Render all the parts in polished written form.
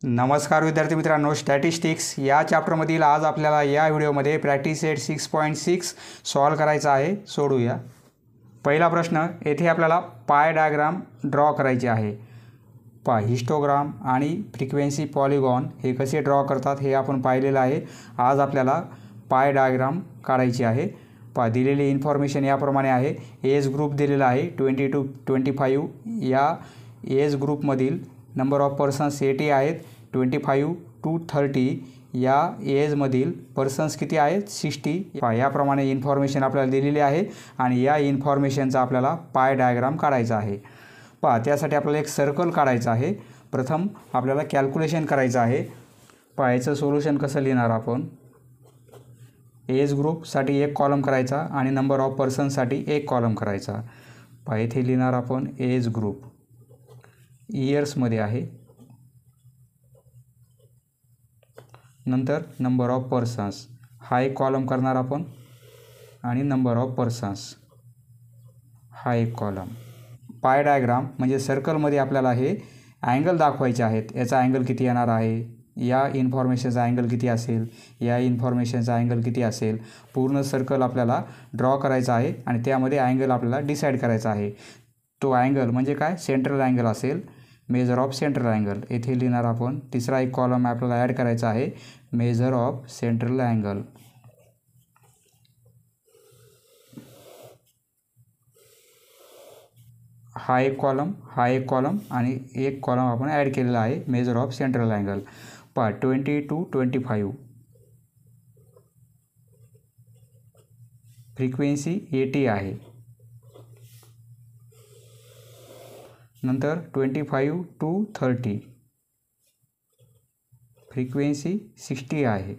नमस्कार विद्यार्थी मित्रांनो, स्टॅटिस्टिक्स या चॅप्टरमधील आज आपल्याला या व्हिडिओमध्ये प्रॅक्टिस सेट 6.6 सॉल्व करायचा आहे. सोडूया. पहिला प्रश्न, येथे आपल्याला पाय डायग्राम ड्रॉ करायचे आहे. हिस्टोग्राम आणि फ्रिक्वेन्सी पॉलिगॉन हे कसे ड्रॉ करतात हे आपण पाहिलेलं आहे. आज आपल्याला पाय डायग्राम काढायची आहे. दिलेली इन्फॉर्मेशन याप्रमाणे आहे. एज ग्रुप दिलेला आहे 20 to 25. या एज ग्रुपमधील नंबर ऑफ पर्सन्स 80 आहेत. 25 to 30 या एजमधील पर्सन्स किती आहेत? 60. याप्रमाणे इन्फॉर्मेशन आपल्याला दिलेली आहे आणि या इन्फॉर्मेशनचा आपल्याला पाय डायग्राम काढायचा आहे. त्यासाठी आपल्याला एक सर्कल काढायचं आहे. प्रथम आपल्याला कॅल्क्युलेशन करायचं आहे. याचं सोल्युशन कसं लिहिणार आपण? एज ग्रुपसाठी एक कॉलम करायचा आणि नंबर ऑफ पर्सन्ससाठी एक कॉलम करायचा. इथे लिहिणार आपण एज ग्रुप इयर्समध्ये आहे. नंतर नंबर ऑफ पर्सन्स हा एक कॉलम करणार आपण आणि नंबर ऑफ पर्सन्स हा एक कॉलम. पाय डायग्राम म्हणजे सर्कलमध्ये आपल्याला हे अँगल दाखवायचे आहेत. याचा अँगल किती येणार आहे, या इन्फॉर्मेशनचा अँगल किती असेल, या इन्फॉर्मेशनचा अँगल किती असेल, पूर्ण सर्कल आपल्याला ड्रॉ करायचा आहे आणि त्यामध्ये अँगल आपल्याला डिसाईड करायचा आहे. तो अँगल म्हणजे काय? सेंट्रल अँगल असेल. मेजर ऑफ सेंट्रल अँगल येथे लिहिणार आपण. तिसरा एक कॉलम आपल्याला ॲड करायचा आहे, मेजर ऑफ सेंट्रल अँगल. हा एक कॉलम, हा एक कॉलम आणि एक कॉलम आपण ॲड केलेला आहे, major of central angle. 20 to 25. Frequency 80 आहे. नंतर 25 to 30 फ्रिक्वेन्सी 60 आहे.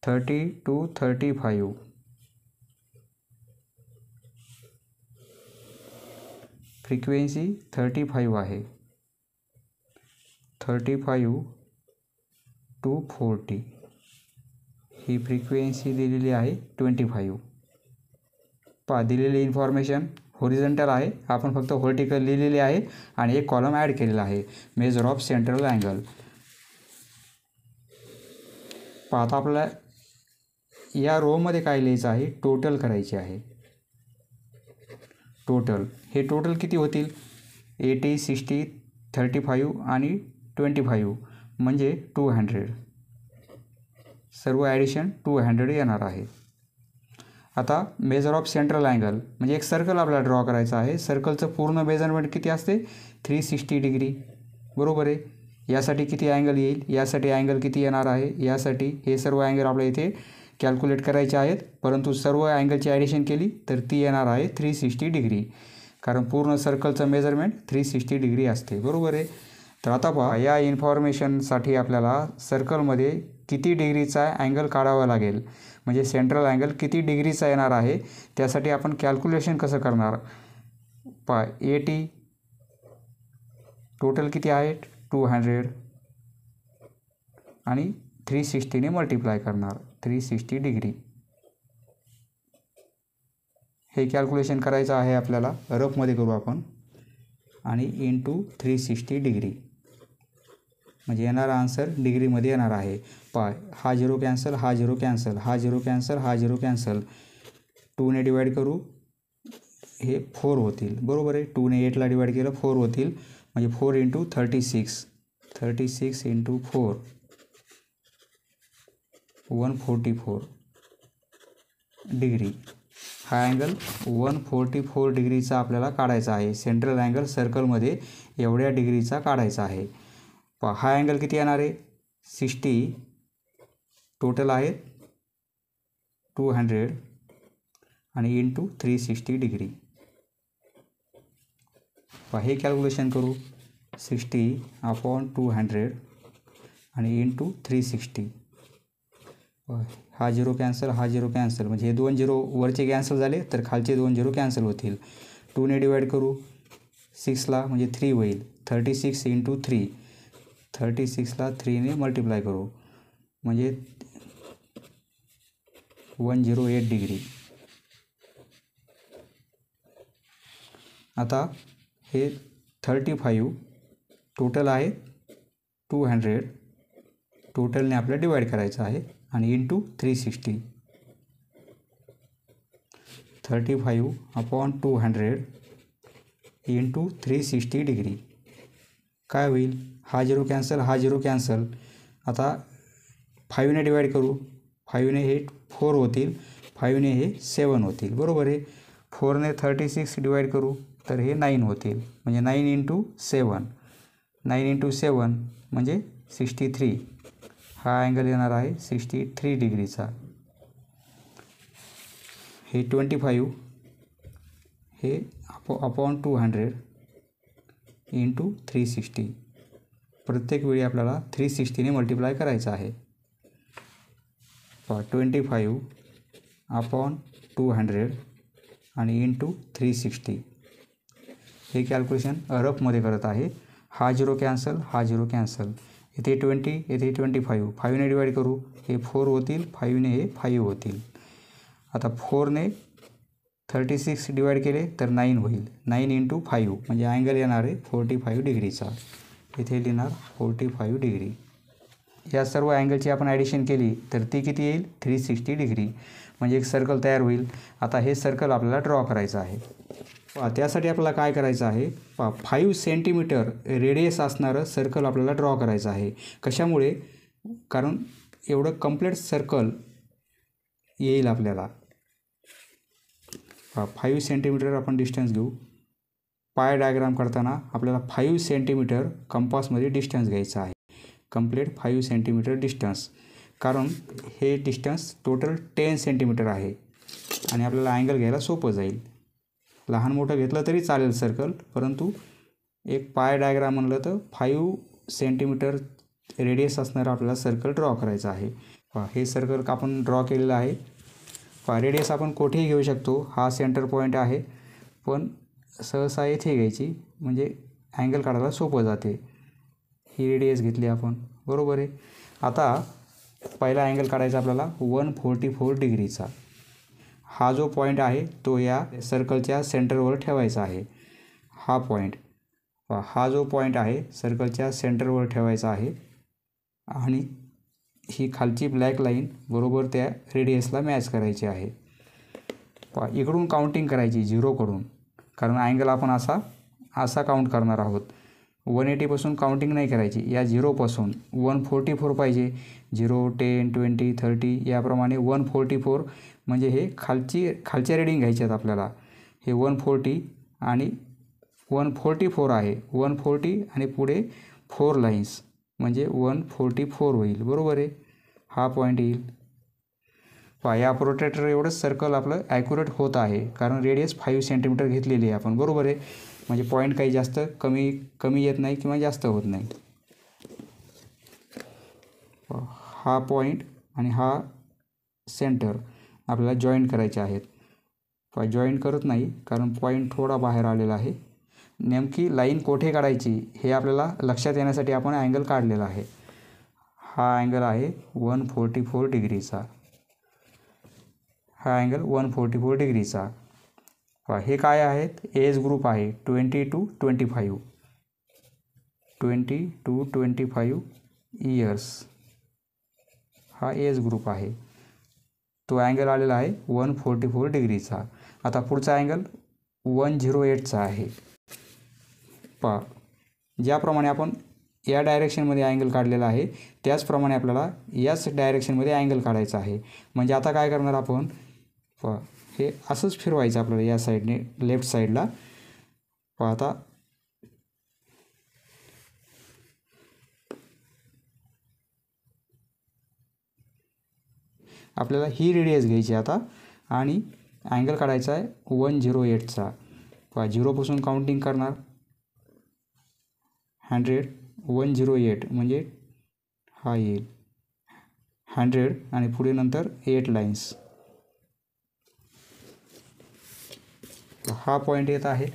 30 to 35 फ्रिक्वेन्सी 35 आहे. 35 to 40 ही फ्रिक्वेन्सी दिलेली आहे 25. दिलेली इन्फॉर्मेशन हॉरिझॉन्टल आहे, आपण फक्त व्हर्टिकल लिहिलेली आहे आणि एक कॉलम ॲड केलेला आहे, मेजर ऑफ सेंट्रल अँगल. आता आपल्याला या रोमध्ये काय लिहायचं आहे? टोटल करायचे आहे. टोटल हे टोटल किती होतील? 80, 60, 35 आणि 25 म्हणजे 200. सर्व ॲडिशन 200 येणार आहे. आता मेजर ऑफ सेंट्रल अँगल म्हणजे एक सर्कल आपल्याला ड्रॉ करायचं आहे. सर्कलचं पूर्ण मेजरमेंट किती असते? 360 डिग्री. बरोबर आहे. यासाठी किती अँगल येईल? यासाठी अँगल किती येणार आहे? यासाठी हे सर्व अँगल आपल्या इथे कॅल्क्युलेट करायचे आहेत, परंतु सर्व अँगलची ॲडिशन केली तर ती येणार आहे 360 डिग्री, कारण पूर्ण सर्कलचं मेजरमेंट 360 डिग्री असते. बरोबर आहे. तर आता पहा, या इन्फॉर्मेशनसाठी आपल्याला सर्कलमध्ये किती डिग्रीचा अँगल काढावा लागेल, म्हणजे सेंट्रल अँगल किती डिग्रीचा येणार आहे, त्यासाठी आपण कॅल्क्युलेशन कसं करणार? 80 टोटल किती आहे? 200 आणि 360ने मल्टिप्लाय करणार, 360 डिग्री. हे कॅल्क्युलेशन करायचं आहे आपल्याला. रफमध्ये करू आपण आणि इंटू 360 डिग्री म्हणजे येणारा आन्सर डिग्रीमध्ये येणार आहे. हा 0 कॅन्सल, हा 0 कॅन्सल, हा 0 कॅन्सल, हा 0 कॅन्सल. 2ने डिवाईड करू, हे 4 होतील. बरोबर आहे. 2ने 8ला डिवाईड केलं 4 होतील, म्हणजे 4 इंटू 36, 36 इंटू 4 144 डिग्री. हा अँगल 144 डिग्रीचा आपल्याला काढायचा आहे. सेंट्रल अँगल सर्कलमध्ये एवढ्या डिग्रीचा काढायचा आहे. हा अँगल किती येणार आहे? 60. टोटल आहे 200 आणि इंटू 360 डिग्री. हे कॅल्क्युलेशन करू. 60/200 आणि इंटू 360. हा 0 कॅन्सल, हा 0 कॅन्सल, म्हणजे हे 2 0 वरचे कॅन्सल झाले तर खालचे 2 0 कॅन्सल होतील. 2ने डिवाईड करू 6ला म्हणजे 3 होईल. 36 इंटू 3, 36ला 3ने मल्टिप्लाय करू म्हणजे 108 डिग्री. आता हे 35 टोटल आहे 200 टोटलने आपल्याला डिवाईड करायचं आहे आणि इंटू 360 35/200 इंटू 360 डिग्री काय होईल. हा 0 कॅन्सल हा 0 कॅन्सल. आता 5ने डिवाईड करू. 5ने हे 4 होतील 5ने हे 7 होतील बरोबर आहे. 4ने 36 डिवाईड करू तर हे 9 होतील म्हणजे 9 इंटू 7 9 इंटू 7 म्हणजे 63. हा अँगल येणार आहे 63 डिग्रीचा. हे 25 हे अपॉन 200 इंटू 360 प्रत्येक वेळी आपल्याला 360ने मल्टिप्लाय करायचं आहे. 25 अपॉन 200 आणि इंटू 360 हे कॅल्क्युलेशन रफमध्ये करत आहे. हा 0 कॅन्सल हा 0 कॅन्सल. इथे 20 इथे 25 5ने डिवाईड करू हे 4 होतील 5ने हे 5 होतील. आता 4ने 36 डिवाईड केले तर 9 होईल 9 इंटू 5 म्हणजे अँगल येणार आहे 45 डिग्रीचा. इथे लिहिणार 45 डिग्री. या सर्व अँगलची आपण ॲडिशन केली तर ती किती येईल 360 डिग्री म्हणजे एक सर्कल तयार होईल. आता हे सर्कल आपल्याला ड्रॉ करायचं आहे. त्यासाठी आपल्याला काय करायचं आहे 5 सेंटीमीटर रेडियस असणारं सर्कल आपल्याला ड्रॉ करायचं आहे. कशामुळे कारण एवढं कंप्लीट सर्कल येईल आपल्याला. 5 सेंटीमीटर आपण डिस्टन्स घेऊ. पाय डायग्राम करताना आपल्याला 5 सेंटीमीटर कंपासमध्ये डिस्टन्स घ्यायचा आहे. कंप्लीट 5 सेंटीमीटर डिस्टन्स कारण हे डिस्टन्स टोटल 10 सेंटीमीटर आहे आणि आपल्याला अँगल घ्यायला सोपं जाईल. लहान मोठं घेतलं तरी चालेल सर्कल परंतु एक पाय डायग्राम म्हणलं तर 5 सेंटीमीटर रेडियस असणारं आपल्याला सर्कल ड्रॉ करायचं आहे. हे सर्कल आपण ड्रॉ केलेलं आहे. रेडियस आपण कुठेही घेऊ शकतो. हा सेंटर पॉईंट आहे पण सहसा येथे घ्यायची म्हणजे अँगल काढायला सोपं जाते. ही रेडियस घेतली आपण बरोबर आहे. आता पहिला अँगल काढायचा आपल्याला 144 डिग्रीचा. हा जो पॉईंट आहे तो या सर्कलच्या सेंटरवर ठेवायचा आहे. हा पॉईंट हा जो पॉईंट आहे सर्कलच्या सेंटरवर ठेवायचा आहे आणि ही खालची ब्लॅक लाईन बरोबर त्या रेडियसला मॅच करायची आहे. इकडून काउंटिंग करायची 0कडून कारण अँगल आपण असा काउंट करणार आहोत. 180पासून काउंटिंग नाही करायची. या 0पासून 144 पाहिजे. 0 10 20 30 याप्रमाणे 144 म्हणजे हे खालच्या रीडिंग घ्यायच्या आहेत आपल्याला. हे 140 आणि 144 आहे 140 आणि पुढे 4 लाईन्स म्हणजे 144 होईल बरोबर आहे. हा पॉईंट येईल. या प्रोट्रॅक्टर एवढंच सर्कल आपलं ॲक्युरेट होत आहे कारण रेडियस 5 सेंटीमीटर घेतलेली आहे आपण बरोबर आहे. म्हणजे पॉईंट काही जास्त कमी येत नाही किंवा जास्त होत नाही. हा पॉईंट आणि हा सेंटर आपल्याला जॉईंट करायचे आहेत. जॉईंट करत नाही कारण पॉईंट थोडा बाहेर आलेला आहे. नेमकी लाईन कोठे काढायची हे आपल्याला लक्षात येण्यासाठी आपण अँगल काढलेला आहे. हा अँगल आहे 144 डिग्रीचा. हा अँगल 144 डिग्रीचा. हे काय आहेत एज ग्रुप आहे 20 to 25 20 to 25 इयर्स. हा एज ग्रुप आहे. तो अँगल आलेला आहे 144 डिग्रीचा. आता पुढचा अँगल 108चा आहे. ज्याप्रमाणे आपण या डायरेक्शनमध्ये अँगल काढलेला आहे त्याचप्रमाणे आपल्याला याच डायरेक्शनमध्ये अँगल काढायचा आहे. म्हणजे आता काय करणार आपण हे असंच फिरवायचं आपल्याला या साईडने लेफ्ट साईडला. आता आपल्याला ही रेडियस घ्यायची आता आणि अँगल काढायचा आहे 108चा. 0पासून काउंटिंग करणार 100 108 म्हणजे हा येईल 100 आणि पुढे नंतर 8 लाईन्स. हा पॉईंट येत आहे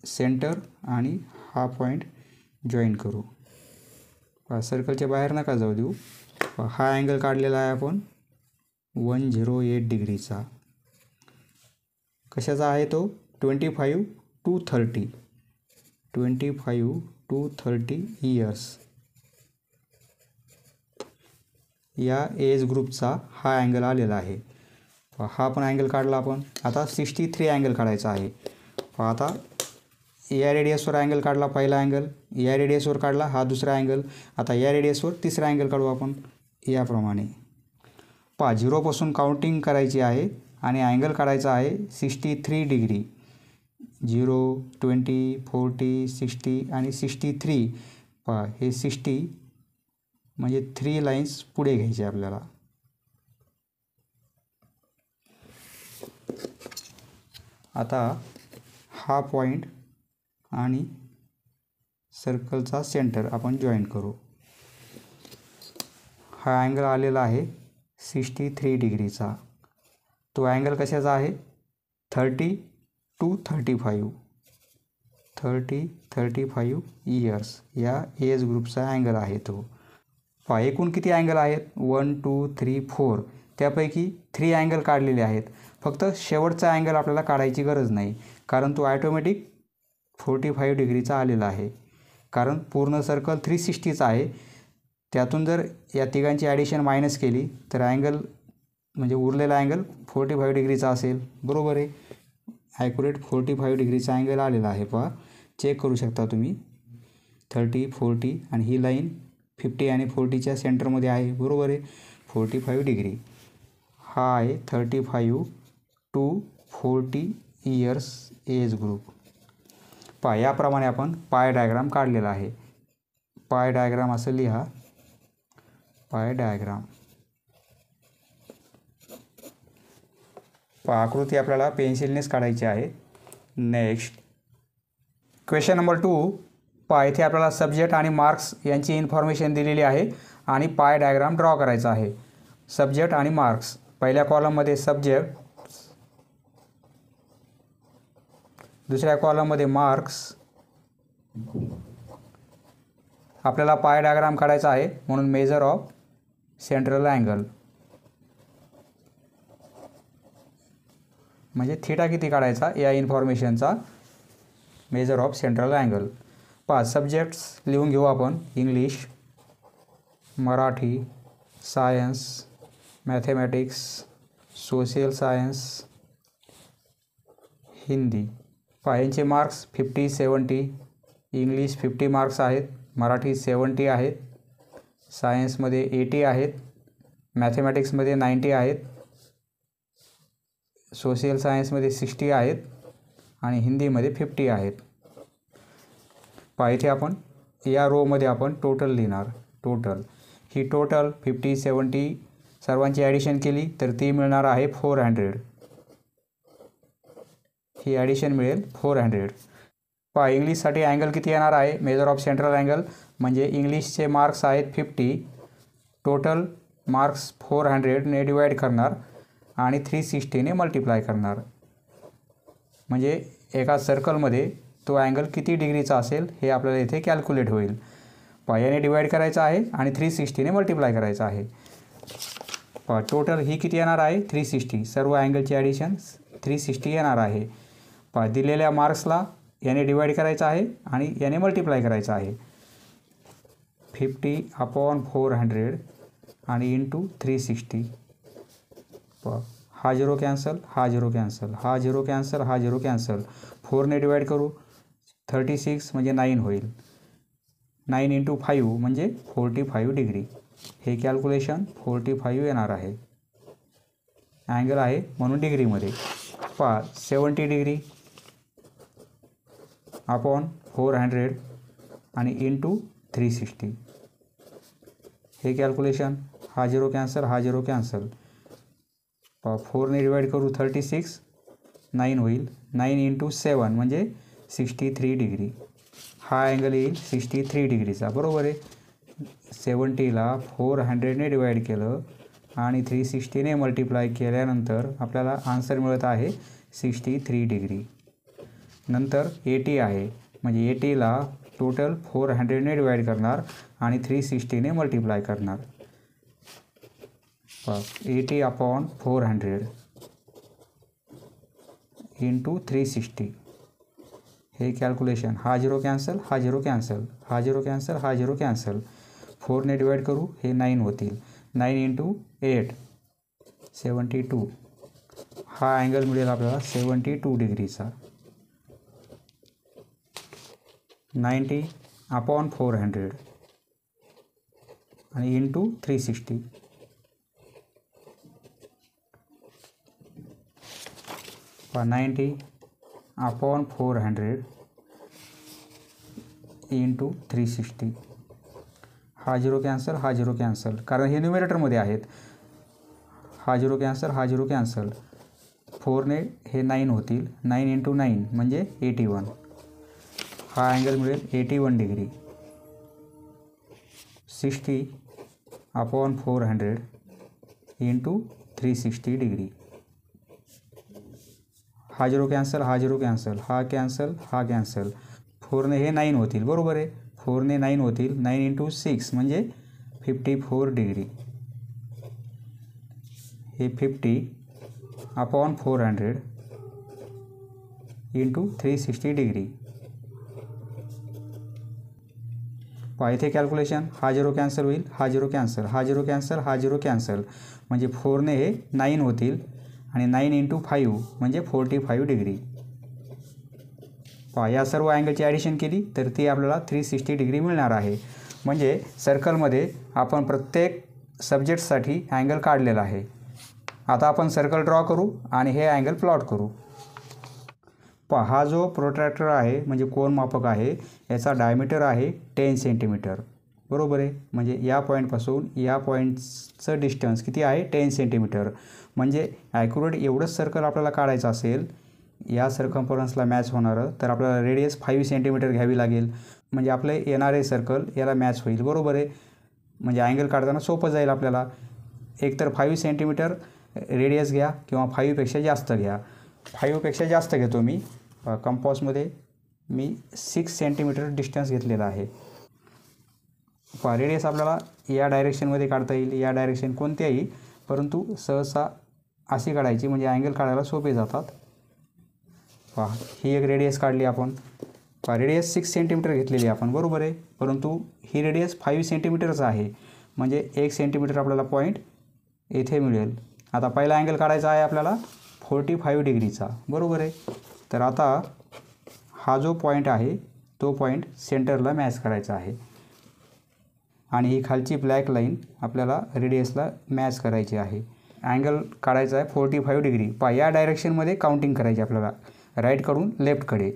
सेंटर आणि हा पॉईंट जॉईन करू. सर्कलच्या बाहेर नका जाऊ देऊ. हा अँगल काढलेला आहे आपण 108 डिग्रीचा. कशाचा आहे तो 25 to 30 25 to 30 इयर्स या एज ग्रुपचा हा अँगल आलेला आहे. हा पण अँगल काढला आपण. आता 63 अँगल काढायचा आहे. आता या रेडियसवर अँगल काढला पहिला अँगल, या रेडियसवर काढला हा दुसरा अँगल. आता या रेडियसवर तिसरा अँगल काढू आपण याप्रमाणे. 0पासून काउंटिंग करायची आहे आणि अँगल काढायचा आहे 63 डिग्री. 0, 20, 40, 60 आणि 63. हे 60 म्हणजे 3 लाईन्स पुढे घ्यायचे आपल्याला. आता हा पॉईंट आणि सर्कलचा सेंटर आपण जॉईन करू. हा अँगल आलेला आहे 63 डिग्रीचा. तो अँगल कशाचा आहे? 30 to 35. 35 इयर्स या एज ग्रुपचा अँगल आहे तो. एकूण किती अँगल आहेत? 1, 2, 3, 4. त्यापैकी 3 अँगल काढलेले आहेत. फक्त शेवटचा अँगल आपल्याला काढायची गरज नाही, कारण तो ॲटोमॅटिक 45 डिग्रीचा आलेला आहे. कारण पूर्ण सर्कल 360चा आहे. त्यातून जर या तिघांची ॲडिशन मायनस केली तर अँगल म्हणजे उरलेला अँगल 45 डिग्रीचा असेल. बरोबर आहे. ॲक्युरेट 45 डिग्रीचा अँगल आलेला आहे. चेक करू शकता तुम्ही. 30, 40 आणि ही लाईन 50 आणि 40च्या सेंटरमध्ये आहे. बरोबर आहे. 45 डिग्री. हा आहे 35 to 40 इयर्स एज ग्रुप. याप्रमाणे आपण पाय डायग्राम काढलेला आहे. पाय डायग्राम असं लिहा. Pie diagram. आकृती आपल्याला पेन्सिलनेच काढायची आहे. Next question number 2. इथे आपल्याला सब्जेक्ट आणि मार्क्स यांची इन्फॉर्मेशन दिलेली आहे आणि पाय डायग्राम ड्रॉ करायचा आहे. सब्जेक्ट आणि मार्क्स. पहिल्या कॉलममध्ये सब्जेक्ट, दुसऱ्या कॉलममध्ये मार्क्स. आपल्याला पाय डायग्राम काढायचा आहे म्हणून मेजर ऑफ सेंट्रल अँगल म्हणजे थिटा किती काढायचा या इन्फॉर्मेशनचा measure of central angle. Subjects लिहून घेऊ आपण. English, Marathi, science, mathematics, social science, Hindi. यांचे मार्क्स 50, 70. इंग्लिश 50 मार्क्स आहेत, मराठी 70 आहेत, सायन्समध्ये 80 आहेत, मॅथमॅटिक्समध्ये 90 आहेत, सोशल सायन्समध्ये 60 आहेत आणि हिंदीमध्ये 50 आहेत. इथे आपण या रोमध्ये आपण टोटल लिहिणार. टोटल ही टोटल 50, 70 सर्वांची ॲडिशन केली तर ती मिळणार आहे 400. ही ॲडिशन मिळेल 400. इंग्लिशसाठी अँगल किती येणार आहे? मेजर ऑफ सेंट्रल अँगल म्हणजे इंग्लिशचे मार्क्स आहेत 50. टोटल मार्क्स 400ने डिवाईड करणार आणि 360ने मल्टिप्लाय करणार. म्हणजे एका सर्कलमध्ये तो अँगल किती डिग्रीचा असेल हे आपल्याला इथे कॅल्क्युलेट होईल. याने डिवाईड करायचं आहे आणि 360ने मल्टिप्लाय करायचं आहे. टोटल ही किती येणार आहे? 360. सर्व अँगलची ॲडिशन 360 येणार आहे. दिलेल्या मार्क्सला याने डिवाईड करायचं आहे आणि याने मल्टिप्लाय करायचं आहे. 50/400 आणि इंटू 360. हा 0 कॅन्सल, हा 0 कॅन्सल, हा 0 कॅन्सल, हा 0 कॅन्सल. 4ने डिवाईड करू 36 म्हणजे 9 होईल. 9 इंटू 5 म्हणजे 45 डिग्री. हे कॅल्क्युलेशन 45 येणार आहे. अँगल आहे म्हणून डिग्रीमध्ये. 70 डिग्री अपॉन 400 आणि इंटू 360. हे कॅल्क्युलेशन. हा 0 कॅन्सल, हा 0 कॅन्सल. 4ने डिवाईड करू 36, 9 होईल. 9 इंटू 7 म्हणजे 63 डिग्री. हा अँगल येईल 63 डिग्रीचा. बरोबर आहे. 70ला 400ने डिवाईड केलं आणि 360ने मल्टिप्लाय केल्यानंतर आपल्याला आन्सर मिळत आहे 63 डिग्री. नंतर 80 आहे म्हणजे 80ला टोटल 400ने डिवाईड करणार आणि 360ने मल्टिप्लाय करणार. 80/400 इंटू 360. हे कॅल्क्युलेशन, हा 0 कॅन्सल, हा 0 कॅन्सल, हा 0 कॅन्सल, हा 0 कॅन्सल, 4ने डिवाइड करू, हे 9 होतील, 9 × 8 72, हा अँगल मिळेल आपल्याला 72 डिग्रीचा, 90/400 आणि इंटू 360, पहा 90/400 इंटू 360, हा 0 कॅन्सल, हा 0 कॅन्सल, कारण हे न्यूमरेटरमध्ये आहेत, हा 0 कॅन्सल, हा 0 कॅन्सल, 4ने हे 9 होतील, 9 × 9 म्हणजे 81, हा अँगल मिळेल 81 डिग्री, 60/400 इंटू 360 डिग्री, हा 0 कॅन्सल, हा 0 कॅन्सल, हा कॅन्सल, हा कॅन्सल, 4ने हे 9 होतील, बरोबर आहे, 4ने 9 होतील, 9 × 6 म्हणजे 54 डिग्री, हे 50/400 इंटू 360 डिग्री, पहा इथे कॅल्क्युलेशन, हा 0 कॅन्सल होईल, हा 0 कॅन्सल, हा 0 कॅन्सल, हा 0 कॅन्सल, म्हणजे 4ने हे 9 होतील आणि 9 × 5 म्हणजे 45 डिग्री, पहा या सर्व अँगलची ॲडिशन केली तर ती आपल्याला 360 डिग्री मिळणार आहे. म्हणजे सर्कलमध्ये आपण प्रत्येक सब्जेक्टसाठी अँगल काढलेला आहे. आता आपण सर्कल ड्रॉ करू आणि हे अँगल प्लॉट करू. पहा हा जो प्रोट्रॅक्टर आहे म्हणजे कोन मापक आहे, याचा डायमीटर आहे 10 सेंटीमीटर, बरोबर आहे. म्हणजे या पॉईंटपासून या पॉईंटचं डिस्टन्स किती आहे, 10 सेंटीमीटर. म्हणजे ॲक्युरेट एवढंच सर्कल आपल्याला काढायचं असेल या सर्कम्फरन्सला मॅच होणारं, तर आपल्याला रेडियस 5 सेंटीमीटर घ्यावी लागेल. म्हणजे आपलं येणारे सर्कल याला मॅच होईल, बरोबर आहे. म्हणजे अँगल काढताना सोपं जाईल आपल्याला. एकतर 5 सेंटीमीटर रेडियस घ्या किंवा 5पेक्षा जास्त घ्या. 5पेक्षा जास्त घेतो मी. कंपॉसमध्ये मी 6 सेंटीमीटर डिस्टन्स घेतलेला आहे. रेडियस आपल्याला या डायरेक्शनमध्ये काढता येईल, या डायरेक्शन कोणत्याही, परंतु सहसा अशी काढायची म्हणजे अँगल काढायला सोपे जातात. पहा ही एक रेडियस काढली आपण. रेडियस 6 सेंटीमीटर घेतलेली आपण, बरोबर आहे. परंतु ही रेडियस 5 सेंटीमीटरच आहे. म्हणजे 1 सेंटीमीटर आपल्याला पॉईंट येथे मिळेल. आता पहिला अँगल काढायचा आहे आपल्याला 45 डिग्रीचा, बरोबर आहे. तर आता हा जो पॉईंट आहे तो पॉईंट सेंटरला मॅच करायचा आहे आणि ही खालची ब्लॅक लाईन आपल्याला रेडियसला मॅच करायची आहे. अँगल काढायचा आहे 45 डिग्री. पहा या डायरेक्शनमध्ये काउंटिंग करायची आपल्याला, राईटकडून लेफ्टकडे.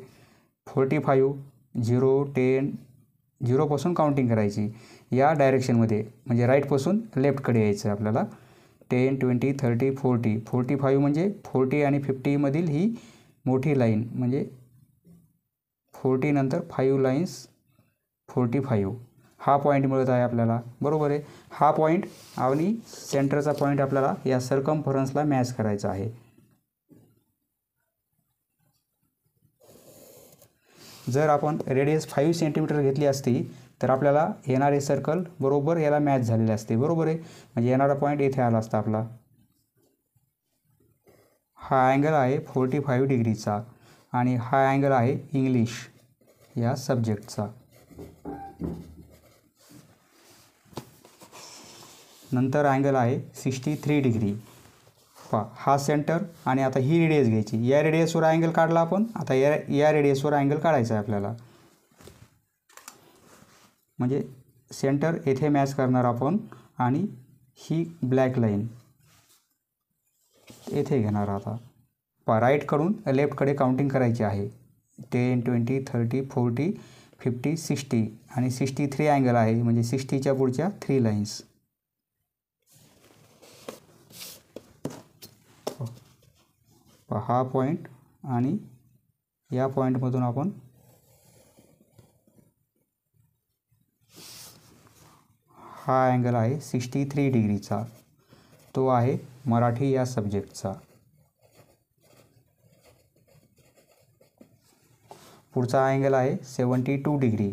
45, 0, 10, 0पासून काउंटिंग करायची या डायरेक्शनमध्ये, म्हणजे राईटपासून लेफ्टकडे यायचं आहे आपल्याला. 10, 20, 30, 40, 45 म्हणजे 40 आणि 50मधील ही मोठी लाईन, म्हणजे 40 नंतर 5 लाईन्स 45, हा पॉईंट मिळत आहे आपल्याला, बरोबर आहे. हा पॉईंट आणि सेंटरचा पॉईंट आपल्याला या सर्कम्फरन्सला मॅच करायचा आहे. जर आपण रेडियस 5 सेंटीमीटर घेतली असती तर आपल्याला येणारे सर्कल बरोबर याला मॅच झालेले असते, बरोबर आहे. म्हणजे येणारा पॉईंट येथे आला असता आपला. हा अँगल आहे 45 डिग्रीचा आणि हा अँगल आहे इंग्लिश या सब्जेक्टचा. नंतर अँगल आहे 63 डिग्री. पहा हा सेंटर आणि आता ही रेडियस घ्यायची. या रेडियसवर अँगल काढला आपण, आता या रेडियसवर अँगल काढायचा आहे आपल्याला. म्हणजे सेंटर येथे मॅच करणार आपण आणि ही ब्लॅक लाईन येथे घेणार. आता पहा राईटकडून लेफ्टकडे काउंटिंग करायची आहे. 10, 20, 30, 40, 50, 60 आणि 63 अँगल आहे, म्हणजे 60च्या पुढच्या 3 लाईन्स. हा पॉईंट आणि या पॉईंटमधून आपण हा अँगल आहे 63 डिग्रीचा, तो आहे मराठी या सब्जेक्टचा. पुढचा अँगल आहे 72 डिग्री.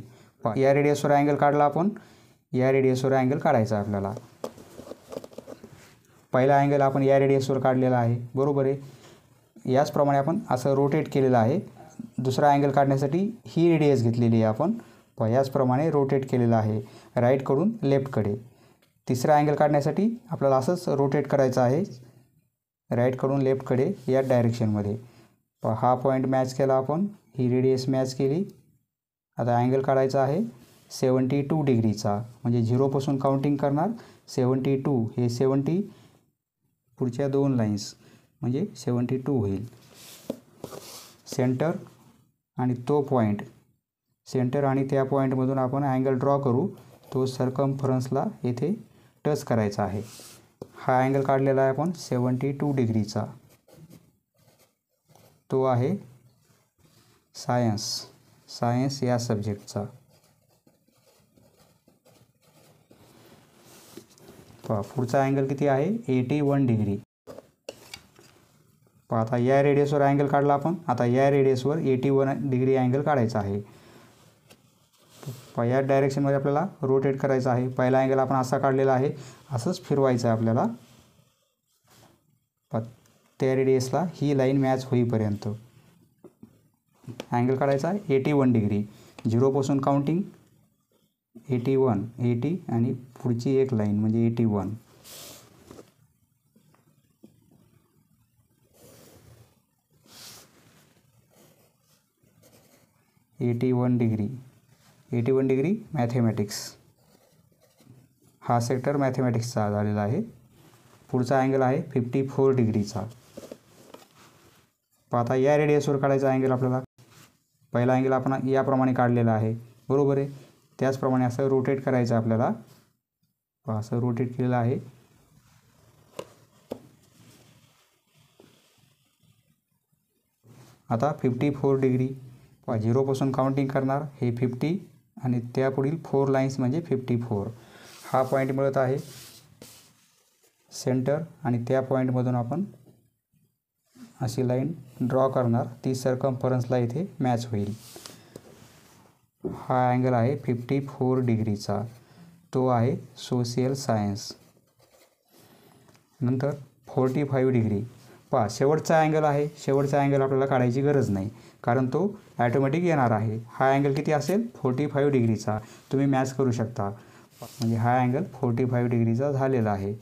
या रेडियसवर अँगल काढला आपण, या रेडियसवर अँगल काढायचा आपल्याला. पहिला अँगल आपण या रेडियसवर काढलेला आहे, बरोबर आहे. याचप्रमाणे आपण असं रोटेट केलेलं आहे दुसरा अँगल काढण्यासाठी ही रेडियस घेतलेली आहे आपण. याचप्रमाणे रोटेट केलेलं आहे राईटकडून लेफ्टकडे. तिसरा अँगल काढण्यासाठी आपल्याला असंच रोटेट करायचं आहे राईटकडून लेफ्टकडे या डायरेक्शनमध्ये. हा पॉईंट मॅच केला आपण, ही रेडियस मॅच केली. आता अँगल काढायचा आहे 72 डिग्रीचा, म्हणजे 0पासून काउंटिंग करणार. 72 हे 70 पुढच्या 2 लाईन्स म्हणजे 72 होईल. सेंटर आणि तो पॉईंट, सेंटर आणि त्या पॉईंटमधून आपण अँगल ड्रॉ करू. तो सर्कम्फरन्सला येथे टच करायचा आहे. हा अँगल काढलेला आहे आपण 72 डिग्रीचा. तो आहे सायन्स या सब्जेक्टचा. पुढचा अँगल किती आहे 81 डिग्री. आता या रेडियसवर अँगल काढला आपण. आता या रेडियसवर 81 डिग्री अँगल काढायचा आहे. या डायरेक्शनमध्ये आपल्याला रोटेट करायचं आहे. पहिला अँगल आपण असा काढलेला आहे, असंच फिरवायचं आहे आपल्याला त्या रेडियसला ही लाईन मॅच होईपर्यंत. अँगल काढायचा 81 डिग्री. 0पासून काउंटिंग 80 आणि पुढची एक लाईन म्हणजे 81. Eighty one degree mathematics. हा सेक्टर मॅथेमॅटिक्सचा झालेला आहे. पुढचा अँगल आहे 54 डिग्रीचा. आता या रेडियसवर काढायचा अँगल आपल्याला. पहिला अँगल आपण याप्रमाणे काढलेला आहे, बरोबर आहे. त्याचप्रमाणे असं रोटेट करायचं आपल्याला. असं रोटेट केलेलं आहे. आता 54 डिग्री. 0पासून काउंटिंग करणार. हे 50 आणि त्यापुढील 4 लाईन्स म्हणजे 54. हा पॉईंट मिळत आहे सेंटर आणि त्या पॉईंटमधून आपण अशी लाईन ड्रॉ करणार. ती सर्कम्फरन्सला इथे मॅच होईल. हा अँगल आहे 54 डिग्रीचा. तो आहे सोशियल सायन्स. नंतर 45 डिग्री. शेवटचा अँगल आहे. शेवटचा अँगल आपल्याला काढायची गरज नाही, कारण तो ॲटोमॅटिक येणार आहे. हा अँगल किती असेल 45 डिग्रीचा. तुम्ही मॅच करू शकता. म्हणजे हा अँगल 45 डिग्रीचा झालेला आहे.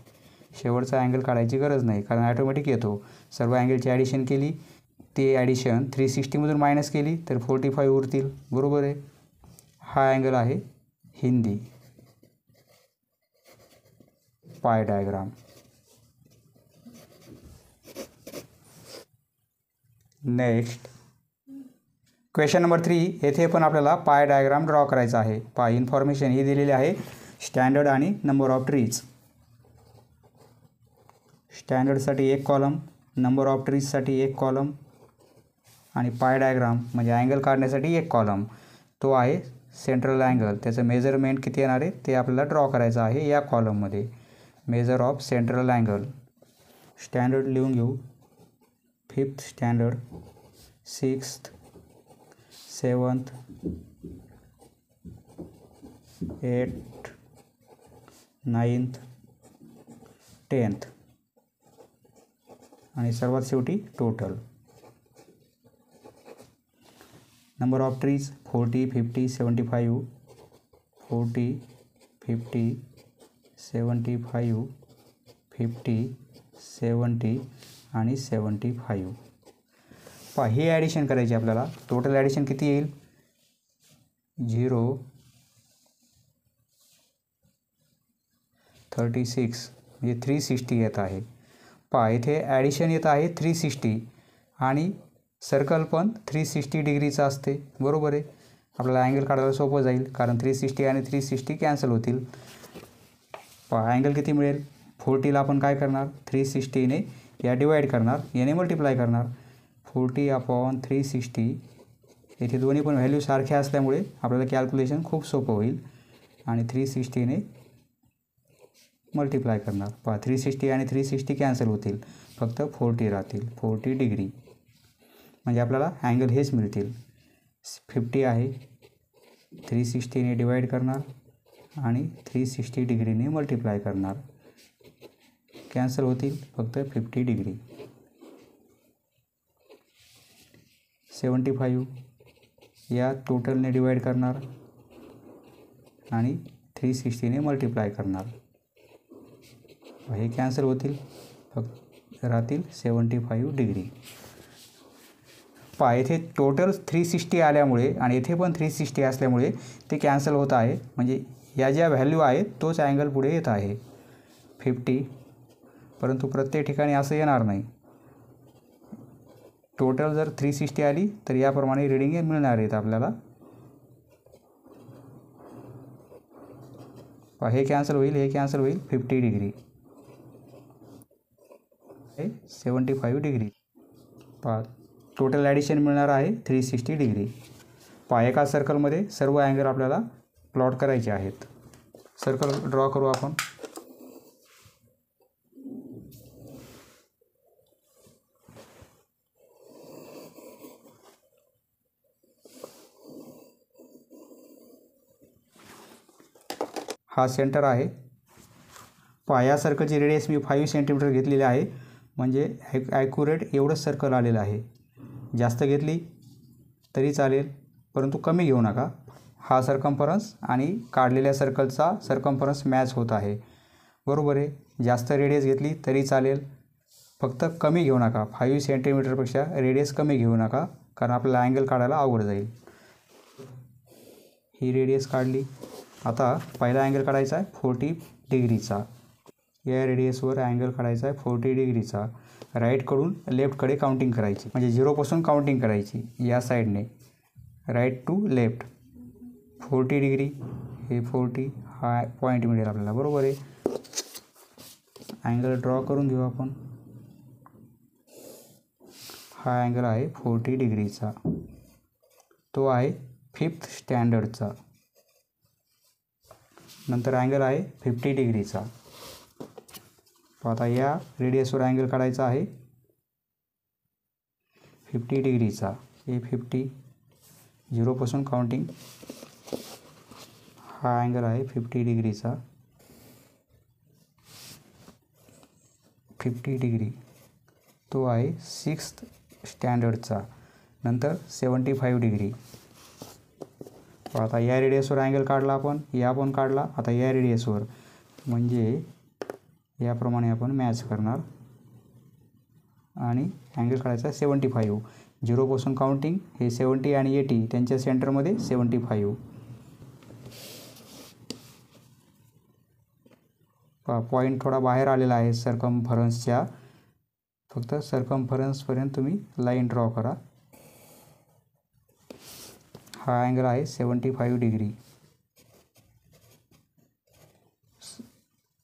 शेवटचा अँगल काढायची गरज नाही, कारण ॲटोमॅटिक येतो. सर्व अँगलची ॲडिशन केली, ते ॲडिशन 360मधून मायनस केली तर 45 उरतील, बरोबर आहे. हा अँगल आहे Hindi pie diagram. Next question number 3. येथे पण आपल्याला पाय डायग्राम ड्रॉ करायचा आहे. इन्फॉर्मेशन ही दिलेली आहे स्टँडर्ड आणि नंबर ऑफ ट्रीज. स्टँडर्डसाठी एक कॉलम, नंबर ऑफ ट्रीजसाठी एक कॉलम आणि पाय डायग्राम म्हणजे अँगल काढण्यासाठी एक कॉलम. तो आहे सेंट्रल अँगल. त्याचं मेजरमेंट किती येणार आहे ते आपल्याला ड्रॉ करायचं आहे या कॉलममध्ये. Major of central angle. Standard लिहून घेऊ. 5th standard, 6th, 7th, 8th, 9th, 10th आणि सर्वात शेवटी टोटल. नंबर ऑफ ट्रीज 40, 50, 75, 40, 50, 75, 50, 70 आणि 75. हे ॲडिशन करायचे आपल्याला. टोटल ॲडिशन किती येईल 0, 36 म्हणजे 360 येत आहे. इथे ॲडिशन येत आहे 360 आणि सर्कल पण 360 डिग्रीचा असते, बरोबर आहे. आपल्याला अँगल काढायला सोपं जाईल, कारण 360 आणि 360 कॅन्सल होतील. अँगल किती मिळेल 40ला आपण काय करणार 360ने या डिवाईड करणार, याने मल्टिप्लाय करणार. 40/360. येथे दोन्ही पण व्हॅल्यू सारख्या असल्यामुळे आपल्याला कॅल्क्युलेशन खूप सोपं होईल. आणि 360ने मल्टिप्लाय करणार. 360 आणि 360 कॅन्सल होतील, फक्त 40 राहतील. 40 डिग्री म्हणजे आपल्याला अँगल हेच मिळतील. 50 आहे, 360ने डिवाईड करणार आणि 360 डिग्रीने मल्टिप्लाय करणार. कॅन्सल होतील, फक्त 50 डिग्री. 75 या टोटलने डिवाइड करणार आणि 360ने मल्टिप्लाय करणार. हे कॅन्सल होतील, फक्त राहतील 75 डिग्री. पहा येथे टोटल 360 आल्यामुळे आणि येथे पण 360 असल्यामुळे ते कॅन्सल होत आहे. म्हणजे या ज्या व्हॅल्यू आहेत तोच अँगल पुढे येत आहे 50. परंतु प्रत्येक ठिकाणी असं येणार नाही. टोटल जर 360 आली तर याप्रमाणे रिडिंग मिळणार आहेत आपल्याला. हे कॅन्सल होईल, हे कॅन्सल होईल. 50 डिग्री, हे 75 डिग्री. पहा टोटल ॲडिशन मिळणार आहे 360 डिग्री. पहा एका सर्कलमध्ये सर्व अँगल आपल्याला प्लॉट करायचे आहेत. सर्कल ड्रॉ करू आपण. हा सेंटर आहे. पहा या सर्कलची रेडियस मी 5 सेंटीमीटर घेतलेली आहे. म्हणजे ॲक्युरेट एवढंच सर्कल आलेलं आहे. जास्त घेतली तरी चालेल, परंतु कमी घेऊ नका. हा सर्कम्फरन्स आणि काढलेल्या सर्कलचा सर्कम्फरन्स मॅच होत आहे, बरोबर आहे. जास्त रेडियस घेतली तरी चालेल, फक्त कमी घेऊ नका. 5 सेंटीमीटरपेक्षा रेडियस कमी घेऊ नका, कारण आपल्याला अँगल काढायला अवघड जाईल. ही रेडियस काढली. आता पहिला अँगल काढायचा आहे 40 डिग्रीचा. या रेडियसवर अँगल काढायचा आहे 40 डिग्रीचा. राईटकडून लेफ्टकडे काउंटिंग करायची, म्हणजे 0पासून काउंटिंग करायची या साईडने, राईट टू लेफ्ट. 40 डिग्री, हे 40 हा पॉईंट मिळेल आपल्याला, बरोबर आहे. अँगल ड्रॉ करून घेऊ आपण. हा अँगल आहे 40 डिग्रीचा, तो आहे 5th स्टँडर्डचा. नंतर अँगल आहे 50 डिग्रीचा. आता या रेडियसवर अँगल काढायचा आहे 50 डिग्रीचा. हे 50, 0पासून काउंटिंग. हा अँगल आहे 50 डिग्रीचा, 50 डिग्री, तो आहे 6th स्टँडर्डचा. नंतर 75 डिग्री. आता या रेडियसवर अँगल काढला आपण, या पण काढला. आता या रेडियसवर, म्हणजे याप्रमाणे आपण मॅच करणार आणि अँगल काढायचा 75. 0पासून काउंटिंग. हे 70 आणि 80 त्यांच्या सेंटरमध्ये 75. पॉईंट थोडा बाहेर आलेला आहे सर्कम्फरन्सच्या. फक्त सर्कम्फरन्सपर्यंत तुम्ही लाईन ड्रॉ करा. हा अँगल आहे 75 डिग्री,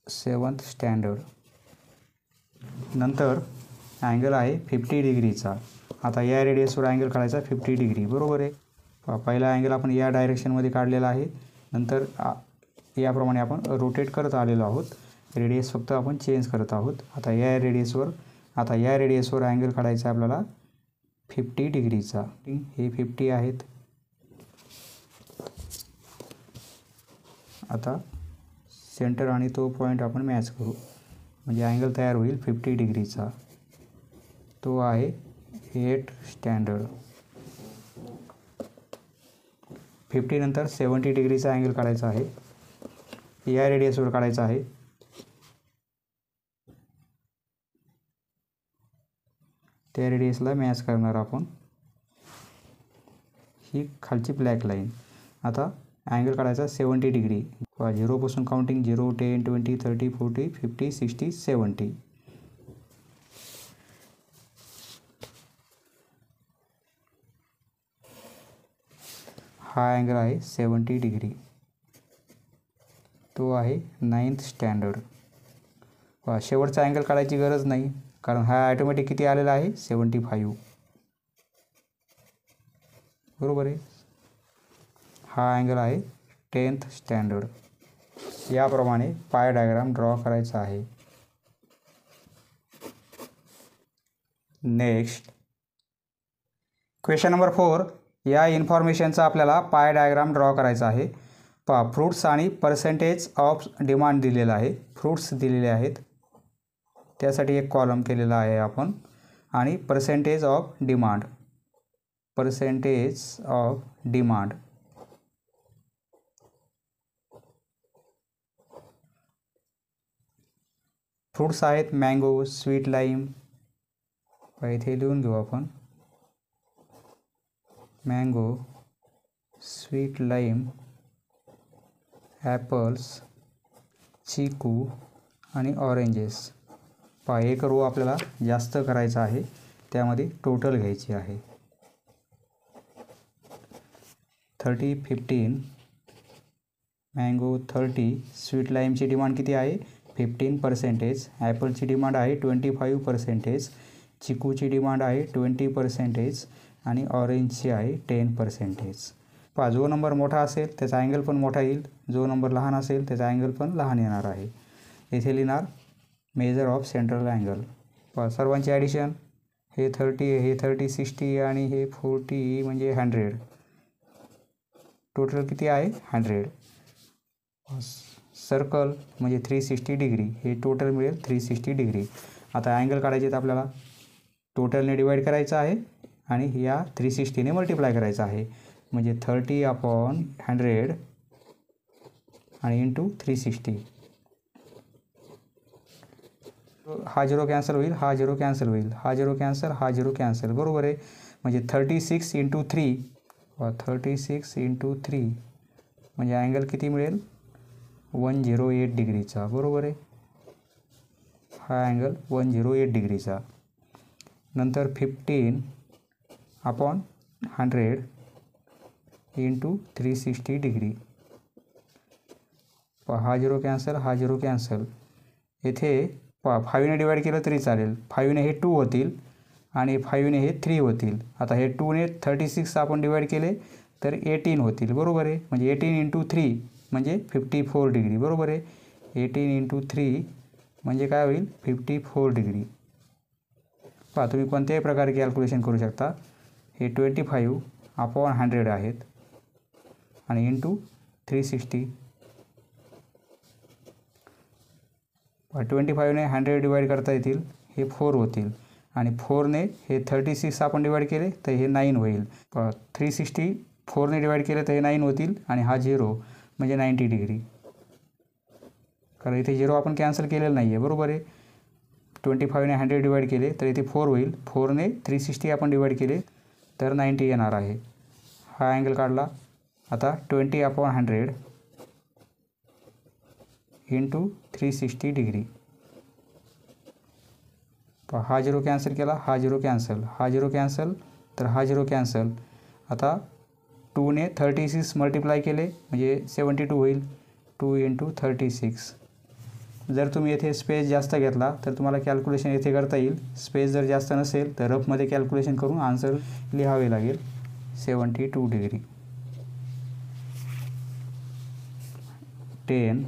7th स्टँडर्ड. नंतर अँगल आहे 50 डिग्रीचा. आता या रेडियसवर अँगल काढायचा 50 डिग्री, बरोबर आहे. पहिला अँगल आपण या डायरेक्शनमध्ये काढलेला आहे. नंतर याप्रमाणे आपण रोटेट करत आलेलो आहोत. रेडियस फक्त आपण चेंज करत आहोत. आता या रेडियसवर अँगल काढायचा आपल्याला 50 डिग्रीचा. हे 50 आहेत. आता सेंटर आणि तो पॉईंट आपण मॅच करू, म्हणजे अँगल तयार होईल 50 डिग्रीचा. तो आहे 8th स्टँडर्ड. 50 नंतर 70 डिग्रीचा अँगल काढायचा आहे. या रेडियसवर काढायचा आहे. त्या रेडियसला मॅच करणार आपण. ही खालची ब्लॅक लाईन. आता अँगल काढायचा 70 डिग्री. 0पासून काउंटिंग 0, 10, 20, 30, 40, 50, 60, 70. हा अँगल आहे 70 डिग्री, तो आहे 9th स्टँडर्ड. शेवटचा अँगल काढायची गरज नाही, कारण हा ॲटोमॅटिक किती आलेला आहे 75, बरोबर आहे. हा अँगल आहे 10th स्टँडर्ड. याप्रमाणे पाय डायग्राम ड्रॉ करायचा आहे. Next question number 4. या इन्फॉर्मेशनचा आपल्याला पाय डायग्राम ड्रॉ करायचा आहे. पहा, फ्रूट्स आणि पर्सेंटेज ऑफ डिमांड दिलेला आहे. फ्रूट्स दिलेले आहेत, त्यासाठी एक कॉलम केलेला आहे आपण, आणि percentage of demand. Percentage of demand. Fruits आहेत मँगो, स्वीट लाईम. इथे लिहून घेऊ आपण. मँगो, स्वीट लाईम, ॲपल्स, चिकू आणि ऑरेंजेस. एक रो आपल्याला जास्त करायचा आहे, त्यामध्ये टोटल घ्यायची आहे. 30, 15, मँगो 30, स्वीट लाईमची डिमांड किती आहे 15%, ॲपलची डिमांड आहे 25%, चिकूची डिमांड आहे 20% आणि ऑरेंजची आहे 10%. जो नंबर मोठा असेल त्याचा अँगल पण मोठा येईल, जो नंबर लहान असेल त्याचा अँगल पण लहान येणार आहे. येथे लिहिणार मेजर ऑफ सेंट्रल अँगल. सर्वांची ॲडिशन, हे 30, हे 30, 60 आणि हे 40 म्हणजे 100. टोटल किती आहे 100. सर्कल म्हणजे 360 डिग्री, हे टोटल मिळेल 360 डिग्री. आता अँगल काढायचे आहेत आपल्याला. टोटलने डिवाईड करायचं आहे आणि या 360ने मल्टिप्लाय करायचं आहे. म्हणजे 30/100 आणि इंटू 360. हा 0 कॅन्सल होईल, हा 0 कॅन्सल होईल, हा 0 कॅन्सल, हा 0 कॅन्सल. बरोबर आहे. म्हणजे 36 × 3 36 × 3 म्हणजे अँगल किती मिळेल 108 डिग्रीचा. बरोबर आहे. हा अँगल 108 डिग्रीचा. नंतर 15/100 इंटू 360 डिग्री. हा 0 कॅन्सल, हा 0 कॅन्सल. येथे 5ने डिवाईड केलं तरी चालेल. 5ने हे 2 होतील आणि 5ने हे 3 होतील. आता हे 2ने 36 आपण डिवाईड केले तर 18 होतील. बरोबर आहे. म्हणजे 18 × 3 म्हणजे 54 डिग्री. बरोबर आहे. 18 × 3 म्हणजे काय होईल 54 डिग्री. तुम्ही कोणत्याही प्रकारे कॅल्क्युलेशन करू शकता. हे 25/100 आहेत आणि इंटू 360. 25ने 100 डिवाईड करता येतील, हे 4 होतील आणि 4ने हे 36 आपण डिवाईड केले तर हे 9 होईल. 360 4ने डिवाईड केले तर हे 9 होतील आणि हा 0 म्हणजे 90 डिग्री. कारण इथे 0 आपण कॅन्सल केलेलं नाही आहे. बरोबर आहे. 25ने 100 डिवाईड केले तर इथे 4 होईल. 4ने 360 आपण डिवाईड केले तर 90 येणार आहे. हा अँगल काढला. आता 20/100 इंटू 360 डिग्री. हा 0 कॅन्सल केला, हा 0 कॅन्सल, हा 0 कॅन्सल, तर हा 0 कॅन्सल. आता 2ने 36 मल्टिप्लाय केले म्हणजे 72 होईल. 2 × 36. जर तुम्ही येथे स्पेस जास्त घेतला तर तुम्हाला कॅल्क्युलेशन येथे करता येईल. स्पेस जर जास्त नसेल तर रफमध्ये कॅल्क्युलेशन करून आन्सर लिहावे लागेल. 72 डिग्री. 10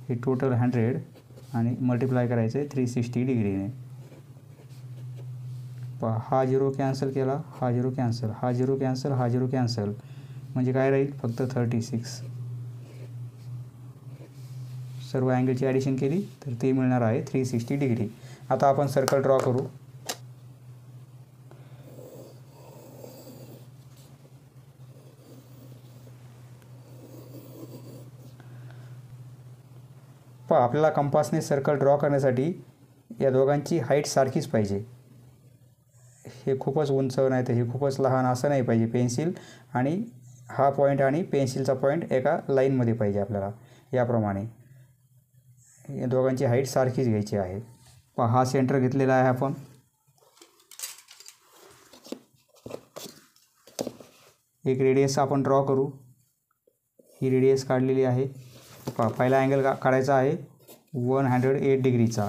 हे टोटल 100 आणि मल्टिप्लाय करायचं आहे 360 डिग्रीने. हा 0 कॅन्सल केला, हा 0 कॅन्सल, हा 0 कॅन्सल, हा 0 कॅन्सल म्हणजे काय राहील फक्त 36. सर्व अँगलची ॲडिशन केली तर ते मिळणार आहे 360 डिग्री. आता आपण सर्कल ड्रॉ करू. आपल्याला कंपासने सर्कल ड्रॉ करण्यासाठी या दोघांची हाईट सारखीच पाहिजे. हे खूपच उंच नाही तर हे खूपच लहान असं नाही पाहिजे. पेन्सिल आणि हा पॉईंट आणि पेन्सिलचा पॉईंट एका लाईनमध्ये पाहिजे आपल्याला. याप्रमाणे या दोघांची हाईट सारखीच घ्यायची आहे. हा सेंटर घेतलेला आहे आपण. एक रेडियस आपण ड्रॉ करू. ही रेडियस काढलेली आहे. पहिला अँगल काढायचा आहे 108 डिग्रीचा.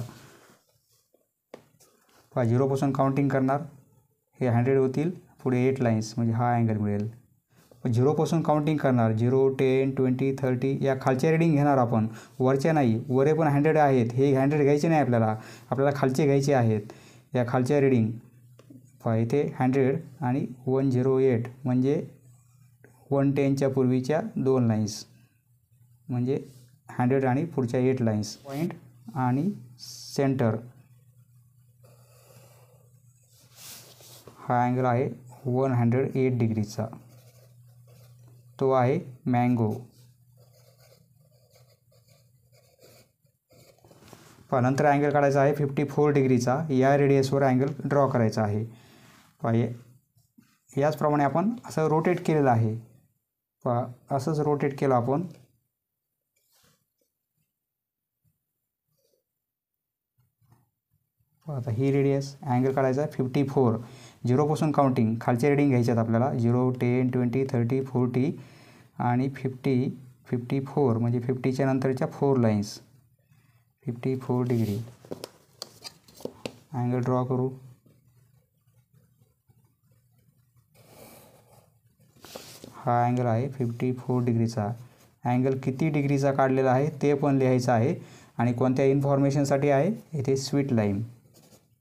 0पासून काउंटिंग करणार. हे 100 होतील, पुढे 8 लाईन्स म्हणजे हा अँगल मिळेल. 0पासून काउंटिंग करणार. 0, 10, 20, 30 या खालच्या रीडिंग घेणार आपण, वरच्या नाही. वरे पण 100 आहेत. हे 100 घ्यायचे नाही आपल्याला खालचे घ्यायचे आहेत. या खालच्या रीडिंग इथे 100 आणि 108 म्हणजे 110च्या पूर्वीच्या 2 लाईन्स म्हणजे 100 आणि पुढच्या 8 लाईन्स. पॉईंट आणि सेंटर हा अँगल आहे 108 डिग्रीचा, तो आहे मँगो. नंतर अँगल काढायचा आहे 54 डिग्रीचा. या रेडियसवर अँगल ड्रॉ करायचा आहे. याचप्रमाणे आपण असं रोटेट केलेलं आहे. असंच रोटेट केलं आपण. आता ही रेडियस अँगल काढायचा आहे 54. 0पासून काउंटिंग खालचे रिडिंग घ्यायच्यात आपल्याला. 0, 10, 20, 30, 40 आणि 50, 54 म्हणजे 50च्या नंतरच्या 4 लाईन्स. 54 डिग्री अँगल ड्रॉ करू. हा अँगल आहे 54 डिग्रीचा. अँगल किती डिग्रीचा काढलेला आहे ते पण लिहायचं आहे आणि कोणत्या इन्फॉर्मेशनसाठी आहे, इथे स्वीट लाईम.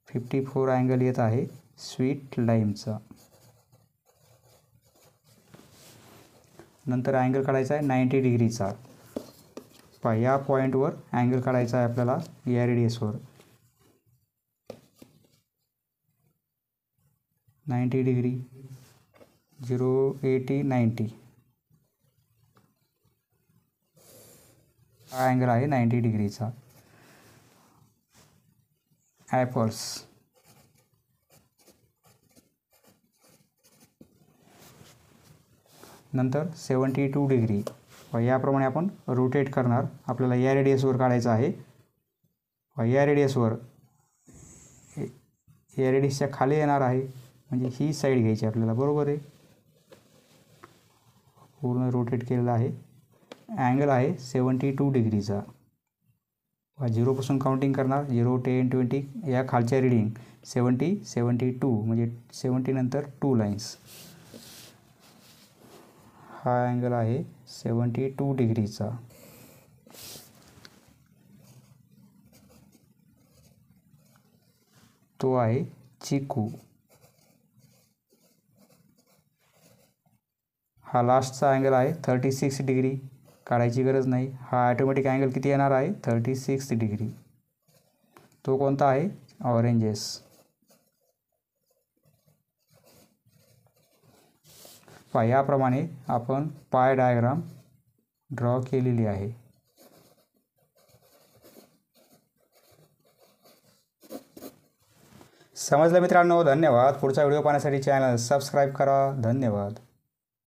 54 अँगल येत आहे स्वीट लाईमचा. नंतर अँगल काढायचा आहे 90 डिग्रीचा. या पॉईंटवर अँगल काढायचा आहे आपल्याला या रेडियसवर. 90 डिग्री. 0, 80, 90. हा अँगल आहे 90 डिग्रीचा. ॲपल्स. नंतर 72 डिग्री. याप्रमाणे आपण रोटेट करणार. आपल्याला या रेडियसवर काढायचं आहे. या रेडियसवर या रेडियसच्या खाली येणार आहे, म्हणजे ही साईड घ्यायची आपल्याला. बरोबर आहे. पूर्ण रोटेट केलेलं आहे. अँगल आहे 72 डिग्रीचा. 0पासून काउंटिंग करणार. 0, 10, 20 या खालच्या रिडिंग 70, 72 म्हणजे 70 नंतर 2 लाईन्स. हा अँगल आहे 72 डिग्रीचा. तो आहे चिकू. हा लास्टचा अँगल आहे 36 डिग्री. काढायची गरज नाही. हा ॲटोमॅटिक अँगल किती येणार आहे 36 डिग्री. तो कोणता आहे, ऑरेंजेस. याप्रमाणे आपण पाय डायग्राम ड्रॉ केलेली आहे. समजलं मित्रांनो? धन्यवाद. पुढचा व्हिडिओ पाहण्यासाठी चॅनल सबस्क्राईब करा. धन्यवाद.